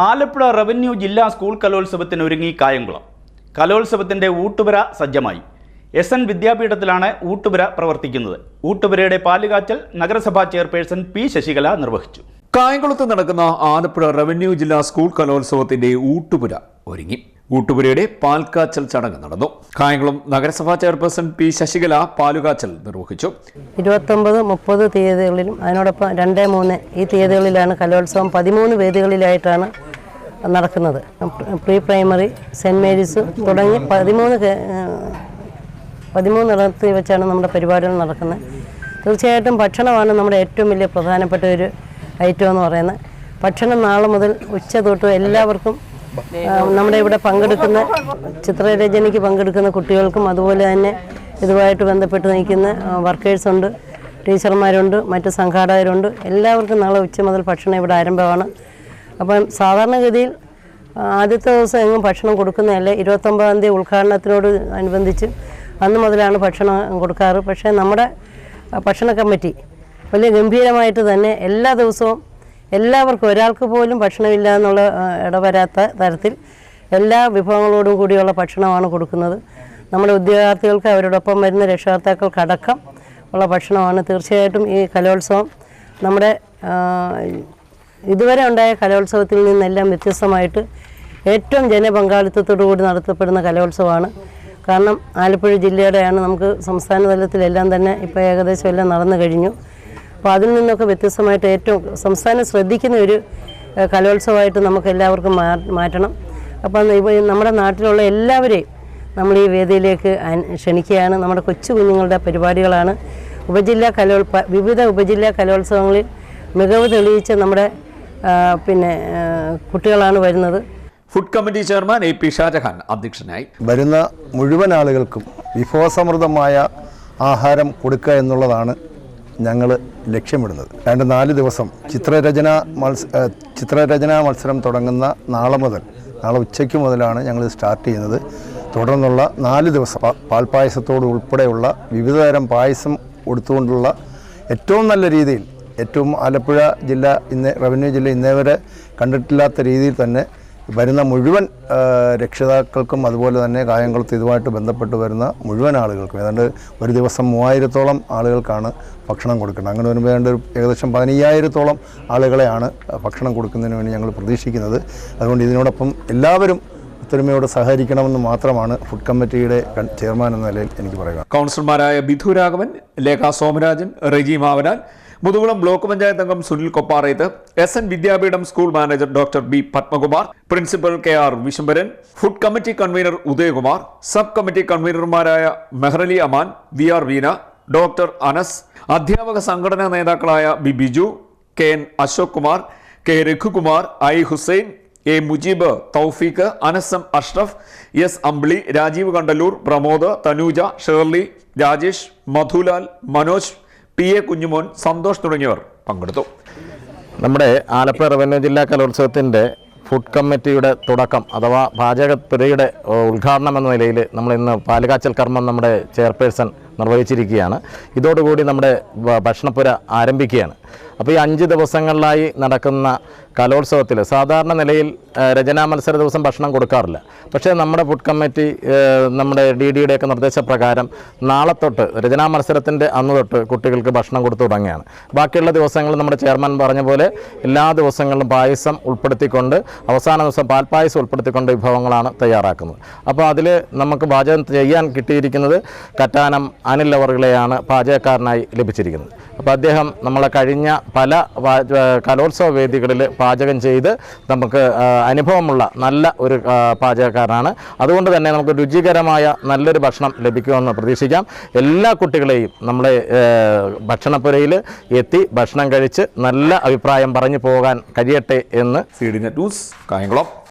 Alappuzha revenue ജില്ലാ school കലോത്സവത്തിനൊരുങ്ങി Kayamkulam. കലോത്സവത്തിൻ്റെ ഊട്ടുപുര സജ്ജമായി. SN വിദ്യാപീഠത്തിലാണ് ഊട്ടുപുര പ്രവർത്തിക്കുന്നത്. ഊട്ടുപുരയുടെ പാലുകാച്ചൽ നഗരസഭാ ചെയർപേഴ്സൺ P. ശശികല നിർവഹിച്ചു. കായംകുളത്ത് നടക്കുന്ന ആലപ്പുഴ റവന്യൂ ജില്ലാ സ്കൂൾ കലോത്സവത്തിന്റെ ഊട്ടുപുര ഒരുങ്ങി. ഊട്ടുപുരയുടെ പാൽക്കാച്ചൽ ചടങ്ങ് നടന്നു. കായംകുളം നഗരസഭാ ചെയർപേഴ്സൺ P. ശശികല പാലുകാച്ചൽ നിർവഹിച്ചു. 29, 30 തീയതികളിലും അതിനോടൊപ്പം 2, 3 ഈ തീയതികളിലാണ് കലോത്സവം 13 വേദികളിലായിട്ടാണ് നടക്കുന്നത്. പ്രീ പ്രൈമറി, സെൻറ് മേരീസ് തുടങ്ങി 13 ഇടത്തിൽ വെച്ചാണ് നമ്മുടെ പരിപാടികൾ നടക്കുന്നത്. തീർച്ചയായിട്ടും ഭക്ഷണമാണ് നമ്മുടെ ഏറ്റവും വലിയ പ്രധാനപ്പെട്ട ഒരു ഐറ്റം എന്ന് പറയുന്നത്. ഭക്ഷണം നാളെ മുതൽ ഉച്ച തൊട്ട് എല്ലാവർക്കും നമ്മുടെ ഇവിടെ പങ്കെടുക്കുന്ന ചിത്രരചനയ്ക്ക് പങ്കെടുക്കുന്ന കുട്ടികൾക്കും അതുപോലെ തന്നെ ഇതുമായിട്ട് ബന്ധപ്പെട്ട് നിൽക്കുന്ന വർക്കേഴ്സുണ്ട്, ടീച്ചർമാരുണ്ട്, മറ്റ് സംഘാടകരുണ്ട്. എല്ലാവർക്കും നാളെ ഉച്ച മുതൽ ഭക്ഷണം ഇവിടെ ആരംഭമാണ്. അപ്പം സാധാരണഗതിയിൽ ആദ്യത്തെ ദിവസം എങ്ങും ഭക്ഷണം കൊടുക്കുന്നതല്ല. 29-ാം തീയതി ഉദ്ഘാടനത്തിനോട് അനുബന്ധിച്ച് അന്ന് മുതലാണ് ഭക്ഷണം കൊടുക്കാറ്. പക്ഷേ നമ്മുടെ ഭക്ഷണ കമ്മിറ്റി വലിയ ഗംഭീരമായിട്ട് തന്നെ എല്ലാ ദിവസവും എല്ലാവർക്കും ഒരാൾക്ക് പോലും ഭക്ഷണമില്ല എന്നുള്ള ഇടവരാത്ത തരത്തിൽ എല്ലാ വിഭവങ്ങളോടും കൂടിയുള്ള ഭക്ഷണമാണ് കൊടുക്കുന്നത്. നമ്മുടെ വിദ്യാർത്ഥികൾക്ക് അവരോടൊപ്പം വരുന്ന രക്ഷകർത്താക്കൾക്കടക്കം ഉള്ള ഭക്ഷണമാണ്. തീർച്ചയായിട്ടും ഈ കലോത്സവം നമ്മുടെ ഇതുവരെ ഉണ്ടായ കലോത്സവത്തിൽ നിന്നെല്ലാം വ്യത്യസ്തമായിട്ട് ഏറ്റവും ജനപങ്കാളിത്തത്തോടു കൂടി നടത്തപ്പെടുന്ന കലോത്സവമാണ്. കാരണം ആലപ്പുഴ ജില്ലയുടെയാണ്. നമുക്ക് സംസ്ഥാന തലത്തിലെല്ലാം തന്നെ ഇപ്പോൾ ഏകദേശം എല്ലാം നടന്നു കഴിഞ്ഞു. അപ്പോൾ അതിൽ നിന്നൊക്കെ വ്യത്യസ്തമായിട്ട് ഏറ്റവും സംസ്ഥാനം ശ്രദ്ധിക്കുന്ന ഒരു കലോത്സവമായിട്ട് നമുക്ക് എല്ലാവർക്കും മാറ്റണം. അപ്പം നമ്മുടെ നാട്ടിലുള്ള എല്ലാവരെയും നമ്മൾ ഈ വേദിയിലേക്ക് ക്ഷണിക്കുകയാണ്. നമ്മുടെ കൊച്ചു കുഞ്ഞുങ്ങളുടെ പരിപാടികളാണ്. വിവിധ ഉപജില്ലാ കലോത്സവങ്ങളിൽ മികവ് തെളിയിച്ച നമ്മുടെ കുട്ടികളാണ് വരുന്നത്. Food committee chairman AP Shajahan അധ്യക്ഷനായി. വരുന്ന മുഴുവൻ ആളുകൾക്കും വിഭവസമൃദ്ധമായ ആഹാരം കൊടുക്കുക എന്നുള്ളതാണ് ഞങ്ങൾ ലക്ഷ്യമിടുന്നത്. 2-4 ദിവസം ചിത്രരചനാ മത്സരം തുടങ്ങുന്ന നാളെ ഉച്ചയ്ക്ക് മുതലാണ് ഞങ്ങൾ സ്റ്റാർട്ട് ചെയ്യുന്നത്. തുടർന്നുള്ള 4 ദിവസം പാൽപ്പായസത്തോട് ഉൾപ്പെടെയുള്ള വിവിധതരം പായസം കൊടുത്തുകൊണ്ടുള്ള ഏറ്റവും നല്ല രീതിയിൽ, ഏറ്റവും ആലപ്പുഴ ജില്ല റവന്യൂ ജില്ല ഇന്നേവരെ കണ്ടിട്ടില്ലാത്ത രീതിയിൽ തന്നെ വരുന്ന മുഴുവൻ രക്ഷിതാക്കൾക്കും അതുപോലെ തന്നെ കായംകുളത്ത് ഇതുമായിട്ട് ബന്ധപ്പെട്ട് വരുന്ന മുഴുവൻ ആളുകൾക്കും ഏതാണ്ട് ഒരു ദിവസം 3000-ഓളം ആളുകൾക്കാണ് ഭക്ഷണം കൊടുക്കുന്നത്. അങ്ങനെ വരുമ്പോൾ ഏകദേശം 15,000-ഓളം ആളുകളെയാണ് ഭക്ഷണം കൊടുക്കുന്നതിന് വേണ്ടി ഞങ്ങൾ പ്രതീക്ഷിക്കുന്നത്. അതുകൊണ്ട് ഇതിനോടൊപ്പം എല്ലാവരും ഒത്തൊരുമയോടെ സഹകരിക്കണമെന്ന് മാത്രമാണ് ഫുഡ് കമ്മിറ്റിയുടെ ചെയർമാൻ എന്ന നിലയിൽ എനിക്ക് പറയുക. കൗൺസിലർമാരായ ബിധു രാഘവൻ, ലേഖ സോമരാജൻ, റെജി മാവനാൽ, മുതുകുളം ബ്ലോക്ക് പഞ്ചായത്ത് അംഗം Sunil Kopparayath, SN Vidyapeetham school manager doctor B. Padmakumar, principal KR Vishambaran, food committee convener Udayakumar, sub committee കൺവീനർമാരായ മെഹ്റലി അമാൻ, VR വീന, ഡോക്ടർ അനസ്, അധ്യാപക സംഘടനാ നേതാക്കളായ B. Biju, KN Ashok Kumar, K. Raghukumar, I. Hussain, A. Mujeeb, Tawfiq, അനസം Ashraf, S. Ambili, Rajeev Kandalloor, Pramod, Tanuja, Shirley, Rajesh, Madhulal, Manoj, PA Kunjumon, Santhosh തുടങ്ങിയവർ പങ്കെടുത്തു. നമ്മുടെ ആലപ്പുഴ റവന്യൂ ജില്ലാ കലോത്സവത്തിൻ്റെ ഫുഡ് കമ്മിറ്റിയുടെ തുടക്കം അഥവാ പാചകപ്പുരയുടെ ഉദ്ഘാടനം എന്ന നിലയിൽ നമ്മൾ ഇന്ന് പാലുകാച്ചൽ കർമ്മം നമ്മുടെ ചെയർപേഴ്സൺ നിർവഹിച്ചിരിക്കുകയാണ്. ഇതോടുകൂടി നമ്മുടെ ഭക്ഷണപ്പുര ആരംഭിക്കുകയാണ്. അപ്പോൾ ഈ 5 ദിവസങ്ങളിലായി നടക്കുന്ന കലോത്സവത്തിൽ സാധാരണ നിലയിൽ രചനാ മത്സര ദിവസം ഭക്ഷണം കൊടുക്കാറില്ല. പക്ഷേ നമ്മുടെ ഫുഡ് കമ്മിറ്റി നമ്മുടെ DDയുടെയൊക്കെ നിർദ്ദേശപ്രകാരം നാളെ തൊട്ട് രചനാ മത്സരത്തിൻ്റെ അന്ന് തൊട്ട് കുട്ടികൾക്ക് ഭക്ഷണം കൊടുത്തു തുടങ്ങിയാണ്. ബാക്കിയുള്ള ദിവസങ്ങൾ നമ്മുടെ ചെയർമാൻ പറഞ്ഞ പോലെ എല്ലാ ദിവസങ്ങളിലും പായസം ഉൾപ്പെടുത്തിക്കൊണ്ട് അവസാന ദിവസം പാൽപ്പായസം ഉൾപ്പെടുത്തിക്കൊണ്ട് വിഭവങ്ങളാണ് തയ്യാറാക്കുന്നത്. അപ്പോൾ അതിൽ നമുക്ക് പാചകം ചെയ്യാൻ കിട്ടിയിരിക്കുന്നത് കറ്റാനം അനിൽ അവർകളെയാണ് പാചകക്കാരനായി ലഭിച്ചിരിക്കുന്നത്. അപ്പോൾ അദ്ദേഹം നമ്മളെ കഴിഞ്ഞ പല കലോത്സവ വേദികളിൽ പാചകം ചെയ്ത് നമുക്ക് അനുഭവമുള്ള നല്ല ഒരു പാചകക്കാരനാണ്. അതുകൊണ്ട് തന്നെ നമുക്ക് രുചികരമായ നല്ലൊരു ഭക്ഷണം ലഭിക്കുമെന്ന് പ്രതീക്ഷിക്കാം. എല്ലാ കുട്ടികളെയും നമ്മളെ ഭക്ഷണപ്പുരയിൽ എത്തി ഭക്ഷണം കഴിച്ച് നല്ല അഭിപ്രായം പറഞ്ഞു പോകാൻ കഴിയട്ടെ എന്ന് CDNet ന്യൂസ് കായംകുളം.